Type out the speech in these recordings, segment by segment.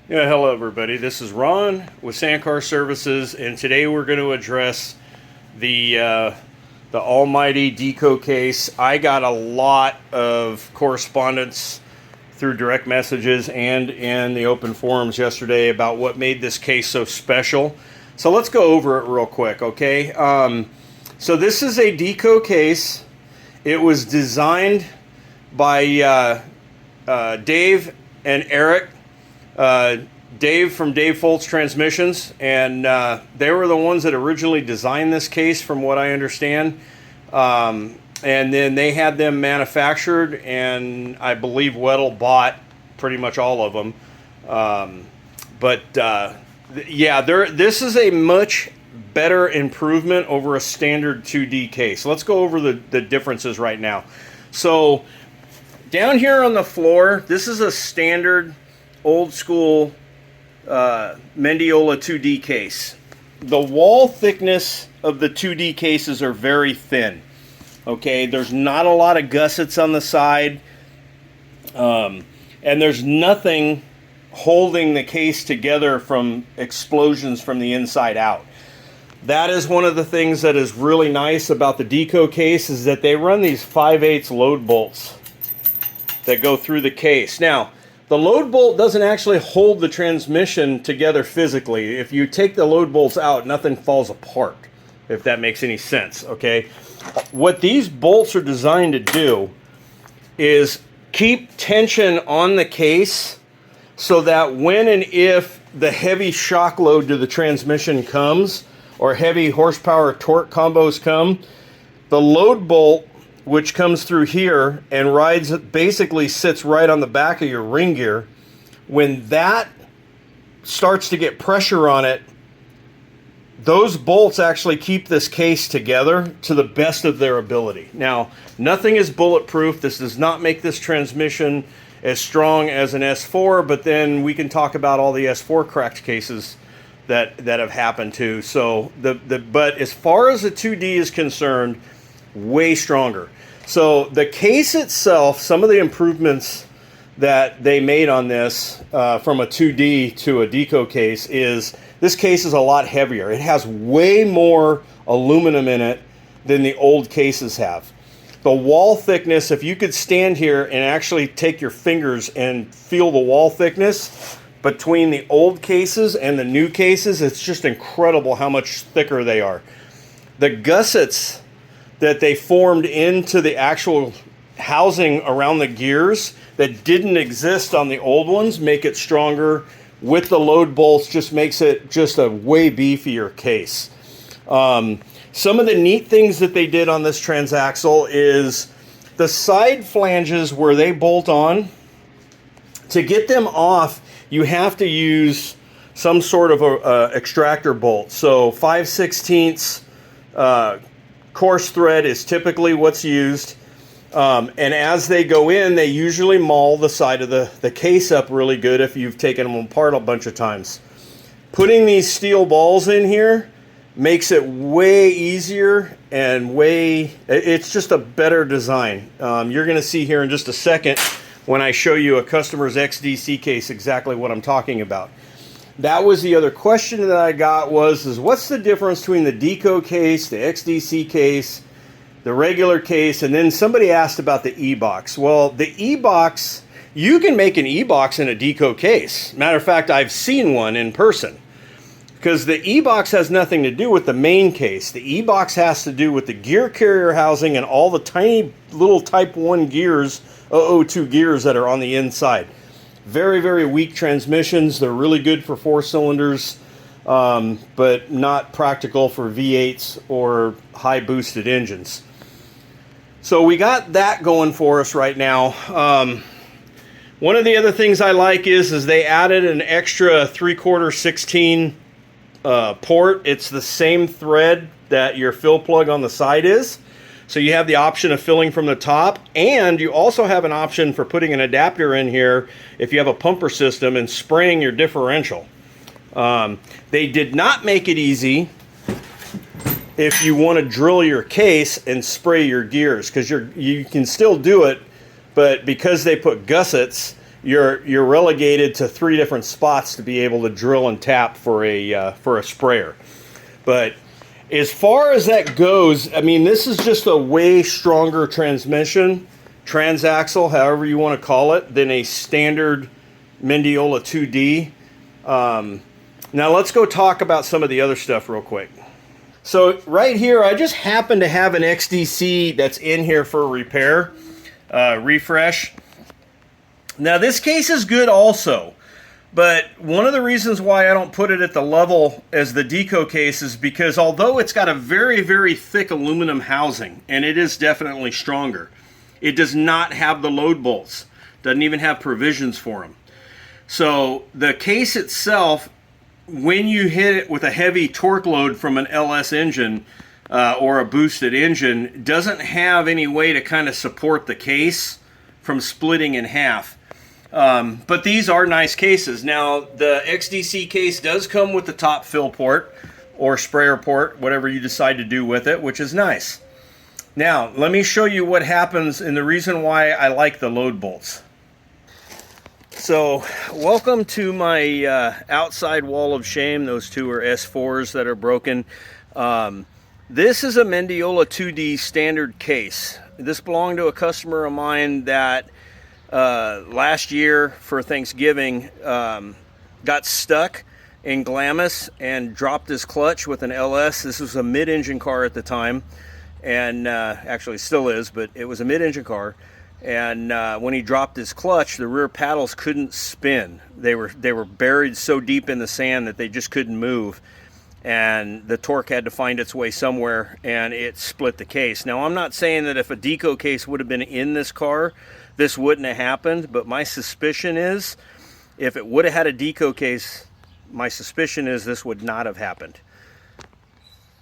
Yeah, hello everybody. This is Ron with Sandcar Services, and today we're going to address the almighty Deco case. I got a lot of correspondence through direct messages and in the open forums yesterday about what made this case so special. So let's go over it real quick, okay? So this is a Deco case. It was designed by Dave and Eric. Dave from Dave Foltz Transmissions, and they were the ones that originally designed this case, from what I understand. And then they had them manufactured, and I believe Weddle bought pretty much all of them. Yeah, this is a much better improvement over a standard 2D case. Let's go over the differences right now. So down here on the floor, this is a standard old school Mendeola 2D case. The wall thickness of the 2D cases are very thin. Okay, there's not a lot of gussets on the side, and there's nothing holding the case together from explosions from the inside out. That is one of the things that is really nice about the Deco case, is that they run these 5/8 load bolts that go through the case. Now, the load bolt doesn't actually hold the transmission together physically. If you take the load bolts out, nothing falls apart, if that makes any sense, okay? What these bolts are designed to do is keep tension on the case so that when and if the heavy shock load to the transmission comes, or heavy horsepower torque combos come, the load bolt, which comes through here and basically sits right on the back of your ring gear, when that starts to get pressure on it, those bolts actually keep this case together to the best of their ability. Now, nothing is bulletproof. This does not make this transmission as strong as an S4, but then we can talk about all the S4 cracked cases that have happened too. So but as far as the 2D is concerned, way stronger. So the case itself, some of the improvements that they made on this from a 2D to a Deco case is, this case is a lot heavier. It has way more aluminum in it than the old cases have. The wall thickness, if you could stand here and actually take your fingers and feel the wall thickness between the old cases and the new cases, it's just incredible how much thicker they are. The gussets that they formed into the actual housing around the gears that didn't exist on the old ones make it stronger. With the load bolts, just makes it just a way beefier case. Some of the neat things that they did on this transaxle is the side flanges where they bolt on. To get them off, you have to use some sort of a extractor bolt. So 5/16 coarse thread is typically what's used, and as they go in, they usually maul the side of the case up really good if you've taken them apart a bunch of times. Putting these steel balls in here makes it way easier, and it's just a better design. You're going to see here in just a second, when I show you a customer's XDC case, exactly what I'm talking about. That was the other question that I got was what's the difference between the Deco case, the XDC case, the regular case, and then somebody asked about the E-box. Well, the E-box, you can make an E-box in a Deco case. Matter of fact, I've seen one in person, because the E-box has nothing to do with the main case. The E-box has to do with the gear carrier housing and all the tiny little Type 1 gears, 002 gears that are on the inside. Very, very weak transmissions. They're really good for 4 cylinders, but not practical for V8s or high boosted engines. So we got that going for us right now. One of the other things I like is they added an extra 3/4 16 port. It's the same thread that your fill plug on the side is. So you have the option of filling from the top, and you also have an option for putting an adapter in here if you have a pumper system and spraying your differential. They did not make it easy if you want to drill your case and spray your gears, because you can still do it, but because they put gussets, you're relegated to 3 different spots to be able to drill and tap for a sprayer. But as far as that goes, I mean, this is just a way stronger transmission, transaxle, however you want to call it, than a standard Mendeola 2D. Now let's go talk about some of the other stuff real quick. So right here, I just happen to have an XDC that's in here for repair, refresh. Now this case is good also, but one of the reasons why I don't put it at the level as the Deco case is because although it's got a very, very thick aluminum housing, and it is definitely stronger, it does not have the load bolts. Doesn't even have provisions for them. So the case itself, when you hit it with a heavy torque load from an LS engine or a boosted engine, doesn't have any way to kind of support the case from splitting in half. But these are nice cases. Now, the XDC case does come with the top fill port or sprayer port, whatever you decide to do with it, which is nice. Now, let me show you what happens and the reason why I like the load bolts. So, welcome to my outside wall of shame. Those 2 are S4s that are broken. This is a Mendeola 2D standard case. This belonged to a customer of mine that last year for Thanksgiving got stuck in Glamis and dropped his clutch with an LS. This was a mid-engine car at the time, and actually still is, but it was a mid-engine car. And when he dropped his clutch, the rear paddles couldn't spin. They were buried so deep in the sand that they just couldn't move. And the torque had to find its way somewhere, and it split the case. Now, I'm not saying that if a Deco case would have been in this car, this wouldn't have happened. But my suspicion is, if it would have had a Deco case, my suspicion is this would not have happened.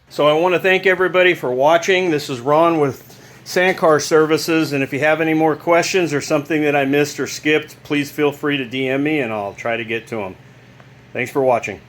So I want to thank everybody for watching. This is Ron with Sandcar Services, and if you have any more questions or something that I missed or skipped, please feel free to DM me and I'll try to get to them. Thanks for watching.